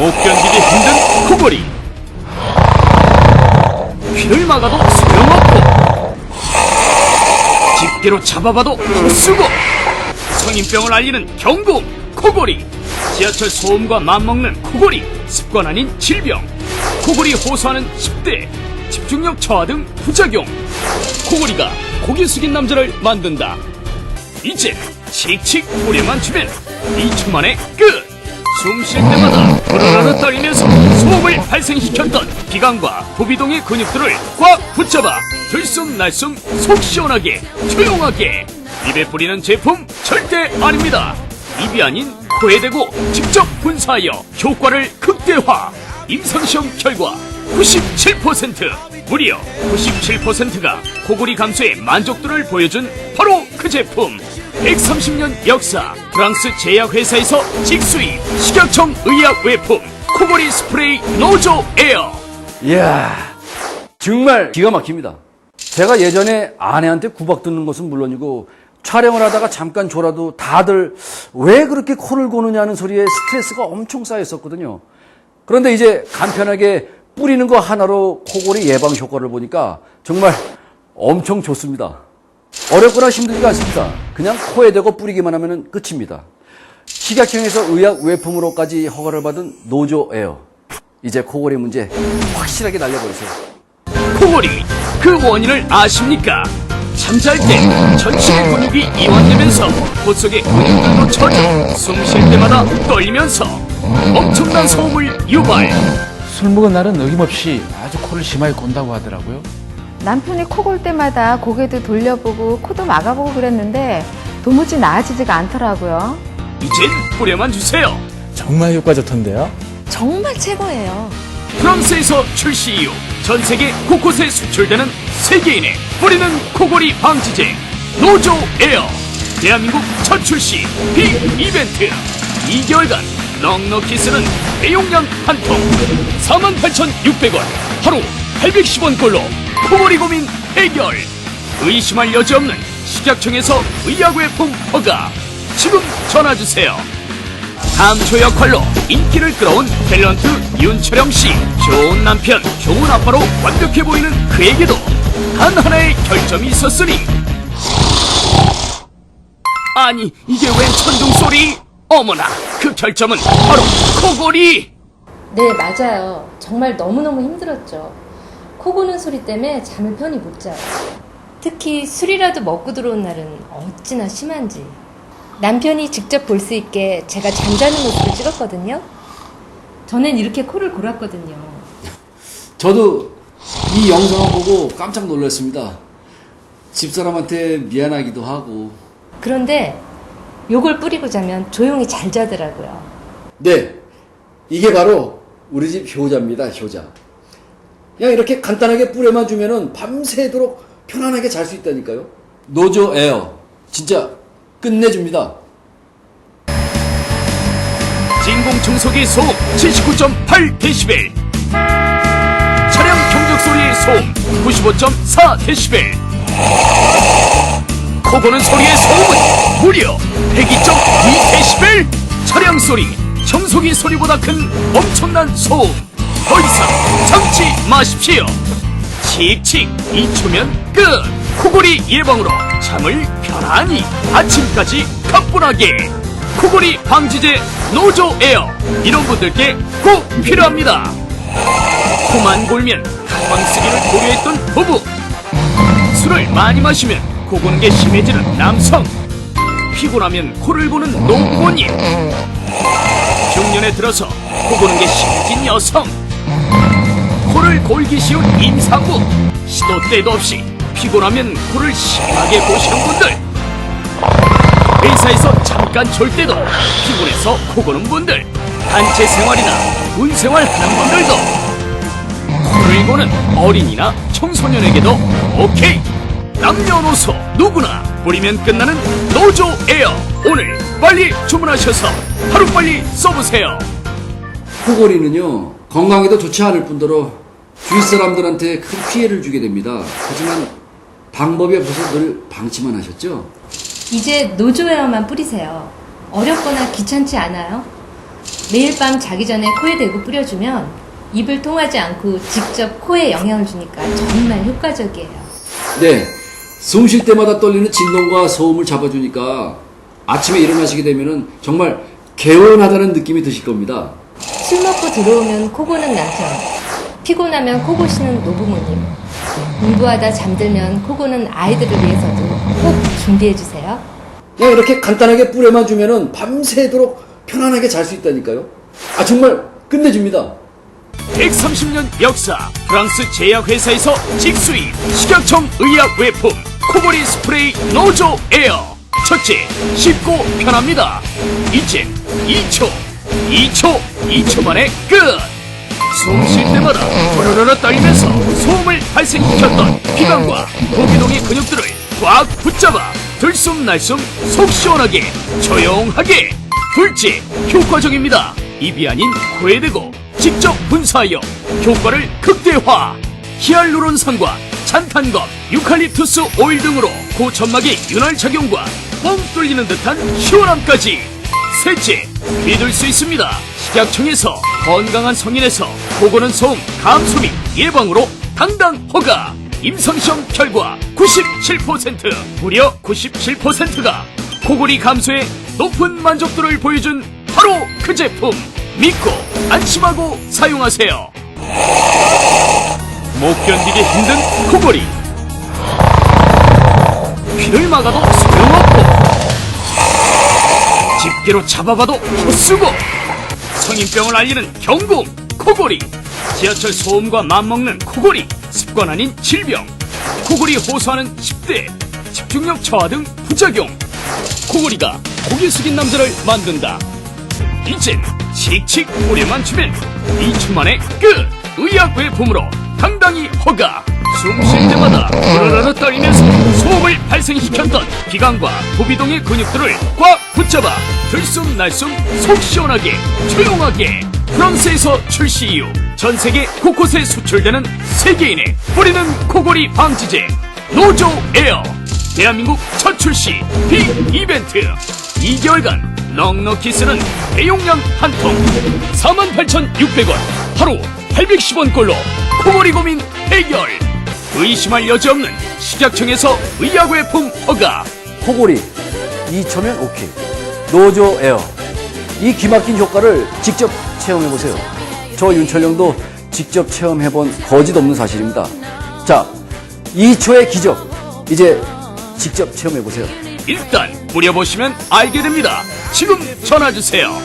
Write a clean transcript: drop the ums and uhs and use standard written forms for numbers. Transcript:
못 견디기 힘든 코골이. 귀를 막아도 소용없고 집게로 잡아봐도 헛수고. 성인병을 알리는 경고 코골이. 지하철 소음과 맞먹는 코골이. 습관 아닌 질병. 코골이 호소하는 10대 집중력 저하 등 부작용. 코골이가 고개 숙인 남자를 만든다. 이제 칙칙 뿌려만 주면 2초 만에 끝. 숨 쉴 때마다 으르르 떨리면서 소음을 발생시켰던 비강과 부비동의 근육들을 꽉 붙잡아 들숨날숨 속 시원하게 조용하게. 입에 뿌리는 제품 절대 아닙니다. 입이 아닌 코에 대고 직접 분사하여 효과를 극대화. 임상시험 결과 97%, 무려 97%가 코골이 감소의 만족도를 보여준 바로 그 제품. 130년 역사, 프랑스 제약회사에서 직수입, 식약청 의약외품 코골이 스프레이 노조 에어. 이야, 정말 기가 막힙니다. 제가 예전에 아내한테 구박 듣는 것은 물론이고 촬영을 하다가 잠깐 졸아도 다들 왜 그렇게 코를 고느냐는 소리에 스트레스가 엄청 쌓였었거든요. 그런데 이제 간편하게 뿌리는 거 하나로 코골이 예방 효과를 보니까 정말 엄청 좋습니다. 어렵거나 힘들지가 않습니다. 그냥 코에 대고 뿌리기만 하면 끝입니다. 식약청에서 의약 외품으로까지 허가를 받은 노조 에어. 이제 코골이 문제 확실하게 날려버리세요. 코골이 그 원인을 아십니까? 잠잘 때 전신의 근육이 이완되면서 콧 속의 근육들도 젖어 숨 쉴 때마다 떨리면서 엄청난 소음을 유발. 술 먹은 날은 어김없이 아주 코를 심하게 곤다고 하더라고요. 남편이 코 골 때마다 고개도 돌려보고 코도 막아보고 그랬는데 도무지 나아지지가 않더라고요. 이젠 뿌려만 주세요. 정말 효과 좋던데요? 정말 최고예요. 프랑스에서 출시 이후 전 세계 곳곳에 수출되는 세계인의 뿌리는 코골이 방지제 노조 에어. 대한민국 첫 출시 빅 이벤트. 2개월간 넉넉히 쓰는 대용량 한 통 48,600원, 하루 810원 꼴로 코골이 고민 해결. 의심할 여지 없는 식약청에서 의약외품 허가. 지금 전화주세요. 감초 역할로 인기를 끌어온 탤런트 윤철영씨. 좋은 남편, 좋은 아빠로 완벽해 보이는 그에게도 단 하나의 결점이 있었으니. 아니, 이게 웬 천둥 소리? 어머나, 그 결점은 바로 코골이. 네, 맞아요. 정말 너무너무 힘들었죠. 코 고는 소리 때문에 잠을 편히 못 자요. 특히 술이라도 먹고 들어온 날은 어찌나 심한지. 남편이 직접 볼 수 있게 제가 잠자는 모습을 찍었거든요. 전엔 이렇게 코를 골았거든요. 저도 이 영상을 보고 깜짝 놀랐습니다. 집사람한테 미안하기도 하고. 그런데 요걸 뿌리고 자면 조용히 잘 자더라고요. 네, 이게 바로 우리 집 효자입니다. 효자. 그냥 이렇게 간단하게 뿌려만 주면은 밤새도록 편안하게 잘 수 있다니까요. 노조 에어 진짜 끝내줍니다. 진공 청소기 소음 79.8dB, 차량 경적 소리의 소음 95.4dB, 코 고는 소리의 소음은 무려 102.2dB. 차량 소리, 청소기 소리보다 큰 엄청난 소음. 더 이상 참지 마십시오. 칙칙 2초면 끝. 코골이 예방으로 잠을 편안히 아침까지 가뿐하게. 코골이 방지제 노조 에어. 이런 분들께 꼭 필요합니다. 코만 골면 가방 쓰기를 고려했던 부부, 술을 많이 마시면 코 고는 게 심해지는 남성, 피곤하면 코를 고는 노부모님, 중년에 들어서 코 고는 게 심해진 여성, 코를 골기 쉬운 임산부, 시도 때도 없이 피곤하면 코를 심하게 고시는 분들, 회사에서 잠깐 졸 때도 피곤해서 코 고는 분들, 단체 생활이나 군 생활 하는 분들도, 코를 고는 어린이나 청소년에게도 오케이. 남녀노소 누구나 뿌리면 끝나는 노조 에어. 오늘 빨리 주문하셔서 하루빨리 써보세요. 코골이는요, 건강에도 좋지 않을 뿐더러 주위 사람들한테 큰 피해를 주게 됩니다. 하지만 방법이 없어서 늘 방치만 하셨죠? 이제 노조에어만 뿌리세요. 어렵거나 귀찮지 않아요? 매일 밤 자기 전에 코에 대고 뿌려주면 입을 통하지 않고 직접 코에 영향을 주니까 정말 효과적이에요. 네, 숨 쉴 때마다 떨리는 진동과 소음을 잡아주니까 아침에 일어나시게 되면은 정말 개운하다는 느낌이 드실 겁니다. 술 먹고 들어오면 코 고는 남편, 피곤하면 코 고시는 노부모님, 공부하다 잠들면 코 고는 아이들을 위해서도 꼭 준비해주세요. 그냥 이렇게 간단하게 뿌려만 주면은 밤새도록 편안하게 잘 수 있다니까요. 아, 정말 끝내줍니다. 130년 역사 프랑스 제약회사에서 직수입 식약청 의약 외품 코골이 스프레이 노조 에어. 첫째, 쉽고 편합니다. 이젠 2초 만에 끝. 숨 쉴 때마다 호로로로 떨면서 소음을 발생시켰던 피관과 고기동의 근육들을 꽉 붙잡아 들숨날숨 속 시원하게 조용하게. 둘째, 효과적입니다. 입이 아닌 코에 대고 직접 분사하여 효과를 극대화. 히알루론산과 잔탄검, 유칼립투스 오일 등으로 코 점막의 윤활 작용과 뻥 뚫리는 듯한 시원함까지. 셋째, 믿을 수 있습니다. 식약청에서 건강한 성인에서 코 고는 소음 감소 및 예방으로 당당 허가. 임상시험 결과 97%, 무려 97%가 코골이 감소에 높은 만족도를 보여준 바로 그 제품. 믿고 안심하고 사용하세요. 못 견디기 힘든 코골이, 귀를 막아도 소용없고 집게로 잡아봐도 헛수고, 성인병을 알리는 경고음 코골이, 지하철 소음과 맞먹는 코골이, 습관 아닌 질병, 코골이 호소하는 10대, 집중력 저하 등 부작용. 코골이가 고개 숙인 남자를 만든다. 이젠 칙칙 뿌려만 주면 2초 만에 끝. 의약 외품으로 당당히 허가. 숨 쉴 때마다 으르르 떨리면서 소음을 발생시켰던 기관과 부비동의 근육들을 꽉 붙잡아 들숨날숨 속 시원하게 조용하게. 프랑스에서 출시 이후 전세계 곳곳에 수출되는 세계인의 뿌리는 코골이 방지제 노조 에어. 대한민국 첫 출시 빅 이벤트. 2개월간 넉넉히 쓰는 대용량 한 통 48,600원, 하루 810원꼴로 코골이 고민 해결. 의심할 여지 없는 식약청에서 의약외품 허가. 코골이 2초면 오케이. 노조 에어. 이 기막힌 효과를 직접 체험해보세요. 저 윤철영도 직접 체험해본 거짓 없는 사실입니다. 자, 2초의 기적. 이제 직접 체험해보세요. 일단 뿌려보시면 알게 됩니다. 지금 전화주세요.